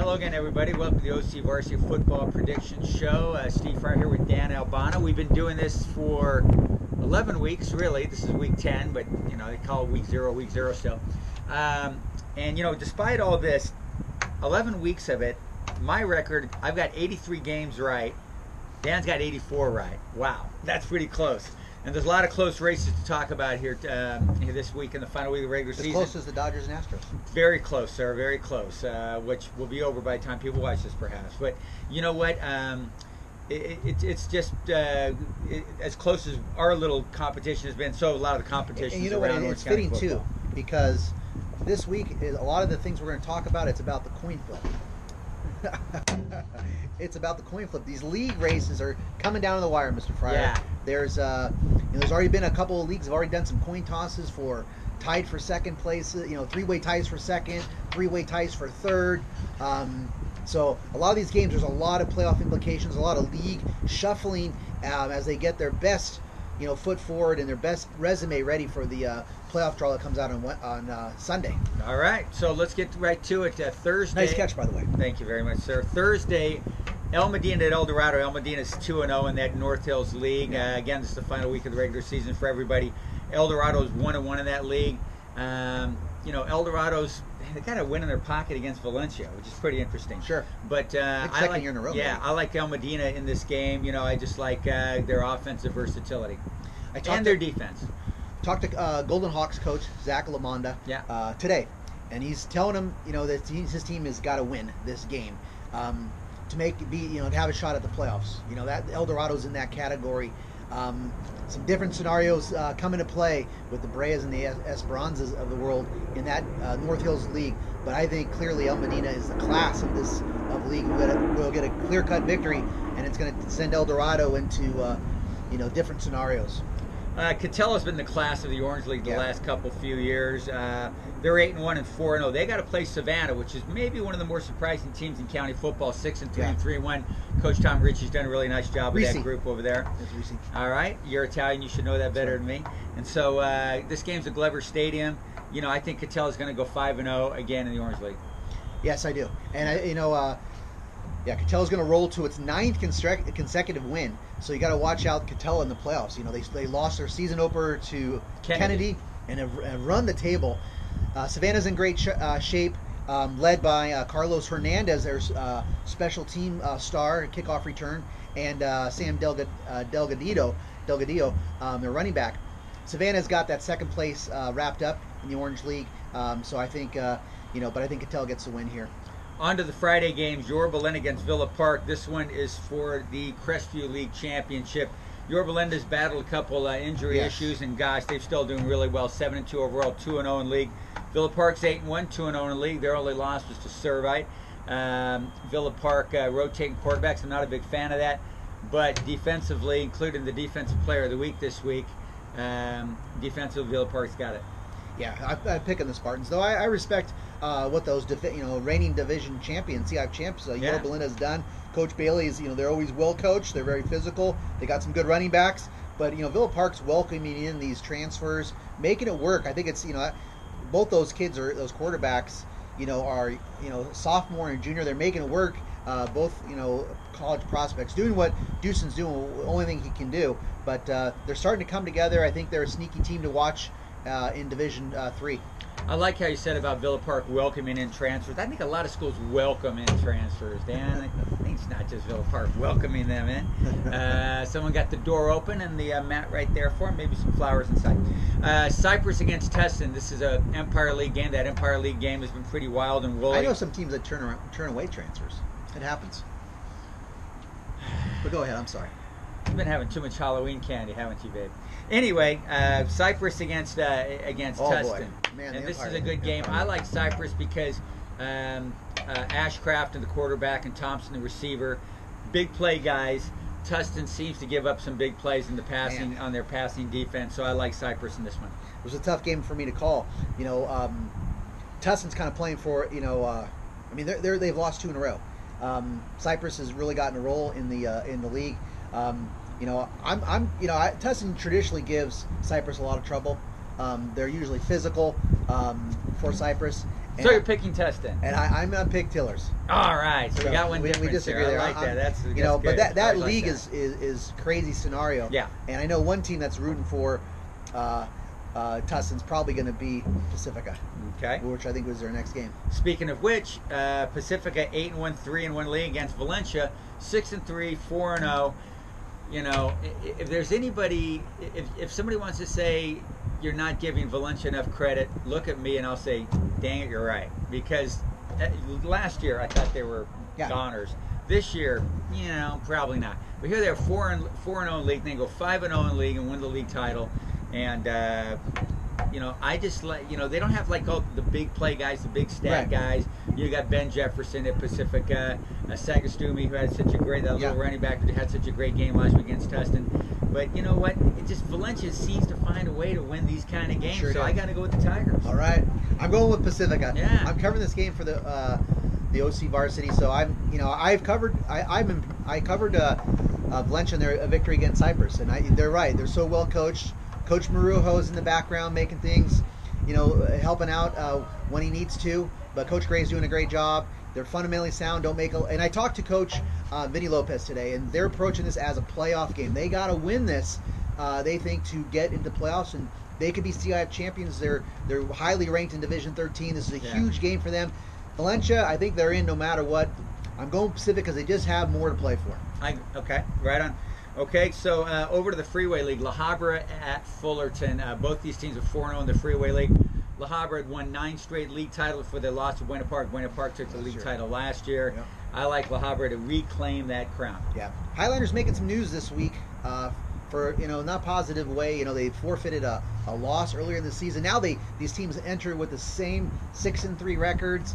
Hello again, everybody. Welcome to the OCVarsity Football Prediction Show. Steve Fryer here with Dan Albano. We've been doing this for 11 weeks, really. This is week 10, but, you know, they call it week zero still. And, you know, despite all this, 11 weeks of it, my record, I've got 83 games right. Dan's got 84 right. Wow, that's pretty close. And there's a lot of close races to talk about here this week in the final week of the regular season. As close as the Dodgers and Astros. Very close, sir. Very close. Which will be over by the time people watch this, perhaps. But you know what? It's just as close as our little competition has been. So a lot of the competition. And you know what? It's fitting too, because this week a lot of the things we're going to talk about. It's about the coin flip. It's about the coin flip. These league races are coming down to the wire, Mr. Fryer. Yeah. There's there's already been a couple of leagues have already done some coin tosses for tied for second place. You know, three-way ties for second, three-way ties for third. So a lot of these games, there's a lot of playoff implications, a lot of league shuffling as they get their best, you know, foot forward and their best resume ready for the playoff draw that comes out on Sunday. All right, so let's get right to it. Thursday. Nice catch, by the way. Thank you very much, sir. Thursday, El Medina at El Dorado. El Medina is 2-0 in that North Hills League. Again, this is the final week of the regular season for everybody. El Dorado is 1-1 in that league. You know, El Dorado's, they got a win in their pocket against Valencia, which is pretty interesting. Sure. But I like, year in a row, yeah, I like El Medina in this game. You know, I just like their offensive versatility and their defense. Talked to Golden Hawks coach Zach Lamonda today, and he's telling him, you know, that his team has got to win this game to to have a shot at the playoffs. You know, that El Dorado's in that category. Some different scenarios come into play with the Breas and the Esperanzas of the world in that North Hills League. But I think clearly El Medina is the class of this league. We'll get a clear-cut victory, and it's going to send El Dorado into different scenarios. Catella's been the class of the Orange League the last few years. They're 8-1 and 4-0. They got to play Savannah, which is maybe one of the more surprising teams in county football. 6-3 and 3-1. Coach Tom Ritchie's done a really nice job with that group over there. All right, you're Italian. You should know that better than me. And so this game's at Glover Stadium. You know, I think Catella's going to go 5-0 again in the Orange League. Yes, I do. And Catella's going to roll to its 9th consecutive win. So you got to watch out Catella in the playoffs. You know, they lost their season opener to Kennedy and have run the table. Savannah's in great shape, led by Carlos Hernandez, their special team star, kickoff return, and Sam Delgadillo, their running back. Savannah's got that second place wrapped up in the Orange League. So I think, but I think Catella gets the win here. On to the Friday games. Yorba Linda against Villa Park. This one is for the Crestview League Championship. Yorba Linda's battled a couple injury issues, and gosh, they're still doing really well. 7-2 overall, 2-0 in league. Villa Park's 8-1, 2-0 in league. Their only loss was to Servite. Villa Park rotating quarterbacks. I'm not a big fan of that, but defensively, including the defensive player of the week this week, defensively, Villa Park's got it. Yeah, I'm picking the Spartans, though I respect what those reigning division champions, CIF champs, Yorba Linda has done. Coach Bailey's, they're always well coached. They're very physical. They got some good running backs, but Villa Park's welcoming in these transfers, making it work. I think it's both those kids those quarterbacks, are sophomore and junior. They're making it work. Both college prospects doing what Dewson's doing, the only thing he can do. But they're starting to come together. I think they're a sneaky team to watch in Division 3. I like how you said about Villa Park welcoming in transfers. I think a lot of schools welcome in transfers, Dan. I think it's not just Villa Park welcoming them in. Someone got the door open and the mat right there for them. Maybe some flowers inside. Cypress against Tustin. This is a Empire League game. That Empire League game has been pretty wild and woolly. I know some teams that turn away transfers. It happens. But go ahead. I'm sorry. You've been having too much Halloween candy, haven't you, babe? Anyway, Cypress against Tustin. Man, and this is a good game. I like Cypress because Ashcraft and the quarterback and Thompson the receiver, big play guys. Tustin seems to give up some big plays in the passing on their passing defense, so I like Cypress in this one. It was a tough game for me to call. Tustin's kind of playing for they've lost 2 in a row. Cypress has really gotten a roll in the league. Tustin traditionally gives Cypress a lot of trouble. They're usually physical for Cypress, So you're picking Tustin. And I'm going to pick Tillers. All right. So we got one difference we disagree there. there. I like that. That's but good. that league is crazy scenario. Yeah. And I know one team that's rooting for Tustin's probably going to be Pacifica. Okay. Which I think was their next game. Speaking of which, Pacifica 8-1, 3-1 league against Valencia, 6-3, 4-0. You know, if there's anybody, if somebody wants to say you're not giving Valencia enough credit, look at me and I'll say, dang it, you're right. Because last year I thought they were goners. This year, you know, probably not. But here they're 4-0 in league, then go 5-0 in league and win the league title. And you know, I just like, you know, they don't have like all the big play guys, the big stat guys. You got Ben Jefferson at Pacifica, Sagastumi, who had such a great, little running back who had such a great game last week against Tustin. But you know what? It just Valencia seems to find a way to win these kind of games. Sure so I got to go with the Tigers. All right, I'm going with Pacifica. Yeah. I'm covering this game for the OCVarsity. So I covered Valencia in their victory against Cyprus, and they're right. They're so well coached. Coach Marujo's in the background making things, you know, helping out when he needs to. But Coach Gray's doing a great job. They're fundamentally sound. And I talked to Coach Vinny Lopez today, and they're approaching this as a playoff game. They got to win this. They think to get into playoffs, and they could be CIF champions. They're highly ranked in Division 13. This is a huge game for them. Valencia, I think they're in no matter what. I'm going Pacific because they just have more to play for. Okay, right on. Okay, so over to the Freeway League. La Habra at Fullerton. Both these teams are 4-0 in the Freeway League. La Habra had won 9 straight league titles for their loss to Buena Park. Buena Park took the league title last year. Yep. I like La Habra to reclaim that crown. Yeah, Highlanders making some news this week for, you know, not positive way. You know, they forfeited a loss earlier in the season. Now these teams enter with the same 6-3 records.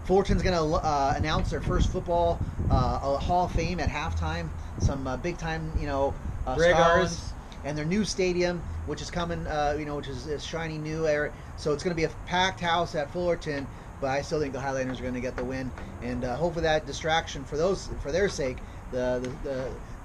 Fullerton's going to announce their first football Hall of Fame at halftime. Some big time, you know, stars, and their new stadium, which is coming, you know, which is a shiny new area. So it's going to be a packed house at Fullerton. But I still think the Highlanders are going to get the win, and hopefully that distraction for their sake, the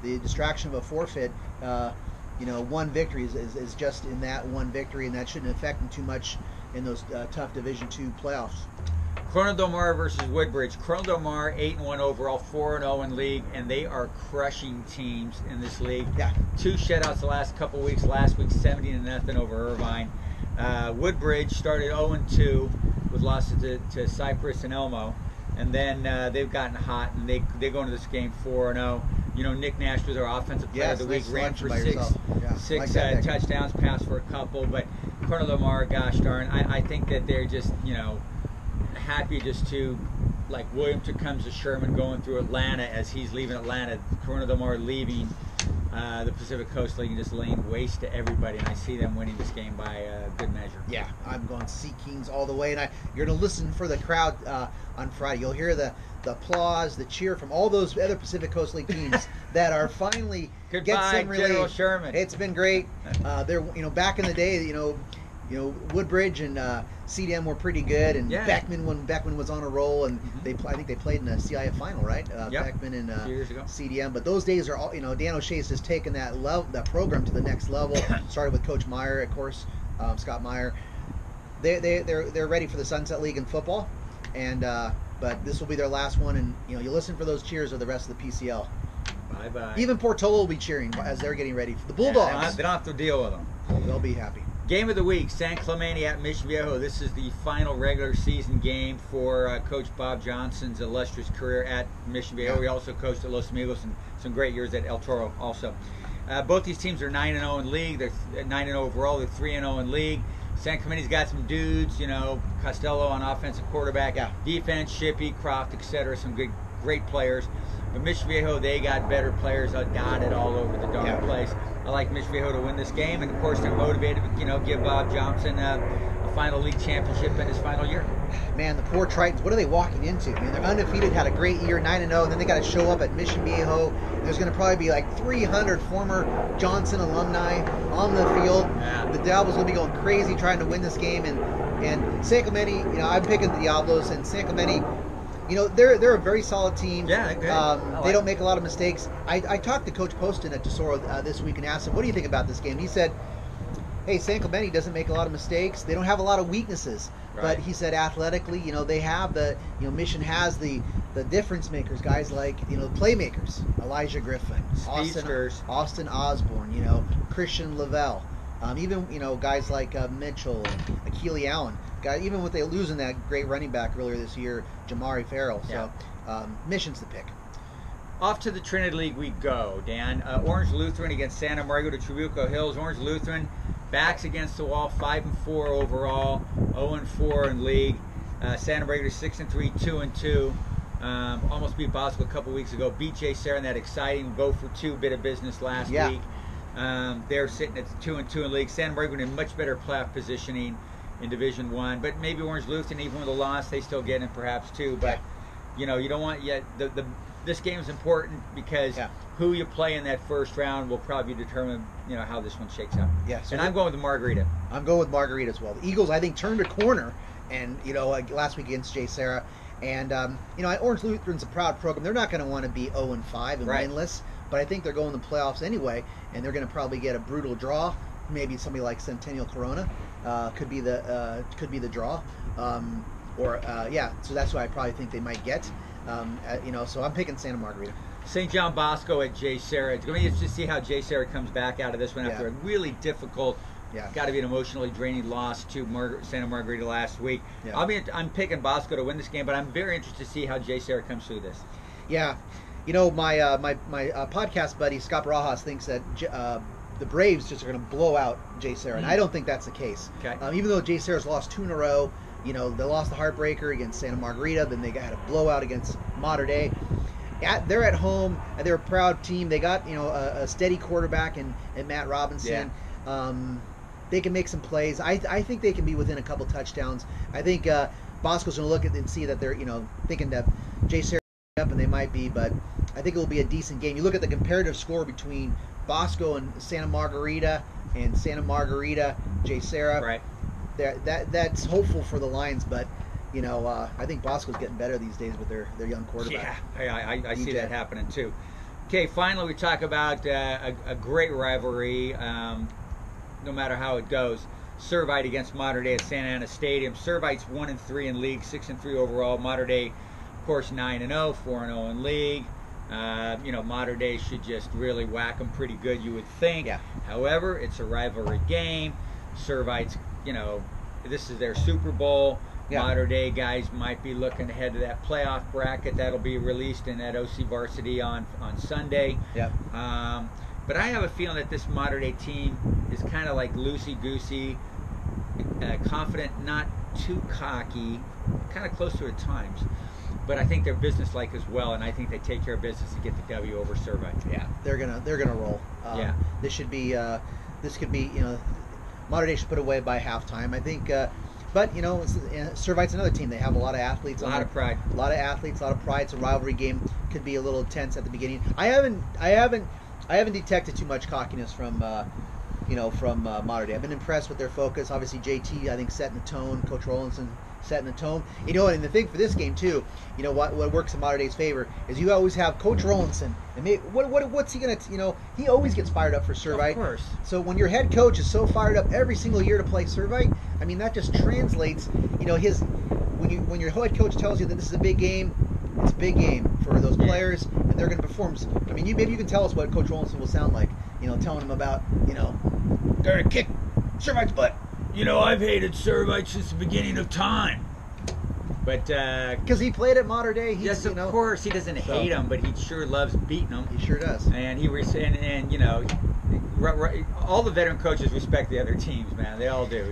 distraction of a forfeit, you know, one victory is just in that one victory, and that shouldn't affect them too much in those tough Division II playoffs. Corona Del Mar versus Woodbridge. Corona Del Mar 8-1 overall, 4-0 in league, and they are crushing teams in this league. Yeah. 2 shutouts the last couple weeks. Last week 70-0 over Irvine. Woodbridge started 0-2 with losses to Cyprus and Elmo, and then they've gotten hot, and they go into this game 4-0. You know, Nick Nash was our offensive player of the week. Ran for six touchdowns, passed for a couple. But Corona Del Mar, gosh darn, I think that they're just, you know, happy just to, like William Tecumseh Sherman going through Atlanta as he's leaving Atlanta, Corona Del Mar leaving the Pacific Coast League and just laying waste to everybody, and I see them winning this game by a good measure. Yeah, I'm going Sea Kings all the way, and you're going to listen for the crowd on Friday. You'll hear the applause, the cheer from all those other Pacific Coast League teams that are finally getting some relief. General Sherman. It's been great. They're, you know, back in the day, you know, Woodbridge and CDM were pretty good, and Beckman, when Beckman was on a roll, and I think they played in the CIF final, right? Beckman and years ago. CDM. But those days are all, you know, Dan O'Shea's has taken that program to the next level. Started with Coach Meyer, of course, Scott Meyer. They're ready for the Sunset League in football, and but this will be their last one, and you know, you listen for those cheers of the rest of the PCL. Bye bye. Even Portola will be cheering as they're getting ready for the Bulldogs. They don't have to deal with them. They'll be happy. Game of the week, San Clemente at Mission Viejo. This is the final regular season game for Coach Bob Johnson's illustrious career at Mission Viejo. He also coached at Los Amigos and some great years at El Toro also. Both these teams are 9-0 in league. They're 9-0 overall. They're 3-0 in league. San Clemente's got some dudes, you know, Costello on offensive quarterback, defense, Shippey, Croft, etc. Some great players. But Mission Viejo, they got better players dotted all over the darn place. I like Mission Viejo to win this game, and of course they're motivated to, you know, give Bob Johnson a final league championship in his final year. Man, the poor Tritons, what are they walking into? I mean, they're undefeated, had a great year, 9-0, and then they got to show up at Mission Viejo. There's going to probably be like 300 former Johnson alumni on the field. Yeah. The Diablos will be going crazy trying to win this game, and San Clemente, you know, I'm picking the Diablos, and San Clemente, you know, they're a very solid team. Yeah, good. They don't make a lot of mistakes. I talked to Coach Poston at Tesoro this week and asked him, what do you think about this game? And he said, hey, San Clemente doesn't make a lot of mistakes. They don't have a lot of weaknesses. Right. But he said athletically, they have Mission has the difference makers, guys like, playmakers. Elijah Griffin, Austin Osborne, Christian Lavelle. Even, guys like Mitchell and Keely Allen. Guys, even with they losing that great running back earlier this year, Jamari Farrell. So, Mission's the pick. Off to the Trinity League we go, Dan. Orange Lutheran against Santa Margarita Trabuco Hills. Orange Lutheran backs against the wall, 5-4 overall, 0-4 in league. Santa Margarita 6-3, 2-2. Almost beat Bosco a couple weeks ago. Beat J. Sarah in that exciting go for two bit of business last week. They're sitting at 2-2 in league. Santa Margarita in much better playoff positioning in Division One, but maybe Orange Lutheran, even with a loss, they still get in perhaps too. But you don't want yet this game is important because who you play in that first round will probably determine how this one shakes out. So I'm going with the Margarita. I'm going with Margarita as well. The Eagles, I think, turned a corner, and last week against J. Sarah, and Orange Lutheran's a proud program. They're not going to want to be 0-5 and winless, but I think they're going to the playoffs anyway, and they're going to probably get a brutal draw. Maybe somebody like Centennial Corona could be the draw, so that's why I probably think they might get. So I'm picking Santa Margarita. St. John Bosco at J. Sarah. It's going to be interesting to see how J. Sarah comes back out of this one after a really difficult, got to be an emotionally draining loss to Santa Margarita last week. I'm picking Bosco to win this game, but I'm very interested to see how J. Sarah comes through this. My podcast buddy Scott Barajas thinks that the Braves just are going to blow out J. Sarah, and I don't think that's the case. Even though J. Sarah's lost 2 in a row, they lost the heartbreaker against Santa Margarita, then they had a blowout against Mater Dei. They're at home, and they're a proud team. They got a steady quarterback in Matt Robinson. They can make some plays. I think they can be within a couple touchdowns. I think Bosco's going to look at it and see that they're thinking that J. Sarah up, and they might be, but I think it will be a decent game. You look at the comparative score between Bosco and Santa Margarita, J. Sarah. That's hopeful for the Lions, but I think Bosco's getting better these days with their young quarterback. I see that happening too. Okay, finally we talk about a great rivalry, no matter how it goes. Servite against Mater Dei at Santa Ana Stadium. Servite's 1-3 in league, 6-3 overall. Mater Dei, of course, 9-0, 4-0 in league. Mater Dei should just really whack them pretty good, you would think. However, it's a rivalry game. Servite's, this is their Super Bowl. Mater Dei guys might be looking ahead to that playoff bracket that'll be released in that OCVarsity on Sunday. But I have a feeling that this Mater Dei team is kind of like loosey-goosey, confident, not too cocky, kind of close to it at times. But I think they're businesslike as well, and I think they take care of business to get the W over Servite. They're gonna roll. This could be Mater Dei should put away by halftime. I think. But Servite's another team. They have a lot of athletes. A lot of pride. A lot of athletes. A lot of pride. It's a rivalry game. Could be a little tense at the beginning. I haven't detected too much cockiness from Mater Dei. I've been impressed with their focus. Obviously, JT, I think, setting the tone. Coach Rollinson setting the tone. And the thing for this game too, what works in Mater Dei's favor is you always have Coach Rollinson. And what's he gonna? He always gets fired up for Servite. Of course. So when your head coach is so fired up every single year to play Servite, I mean that just translates. When your head coach tells you that this is a big game, it's a big game for those players, and they're going to perform. I mean, maybe you can tell us what Coach Rollinson will sound like. Telling them about they're gonna kick Servite's butt. I've hated Servite since the beginning of time. But because he played at Mater Dei, yes, of course he doesn't hate them, but he sure loves beating them. He sure does. And all the veteran coaches respect the other teams, man. They all do.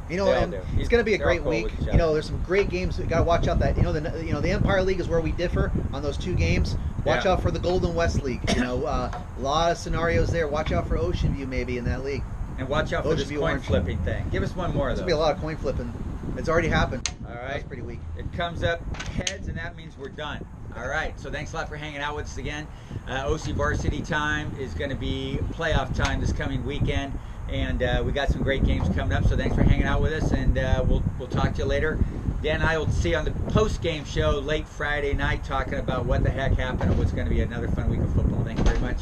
It's going to be a great week. There's some great games. We got to watch out that the Empire League is where we differ on those 2 games. Watch out for the Golden West League. A lot of scenarios there. Watch out for Ocean View maybe in that league. And watch out for this coin flipping thing. Give us one more of those. There's going to be a lot of coin flipping. It's already happened. All right. That's pretty weak. It comes up heads, and that means we're done. All right. So thanks a lot for hanging out with us again. OCVarsity time is going to be playoff time this coming weekend. And we got some great games coming up. So thanks for hanging out with us. And we'll talk to you later. Dan and I will see you on the post-game show late Friday night talking about what the heck happened and what's going to be another fun week of football. Thank you very much.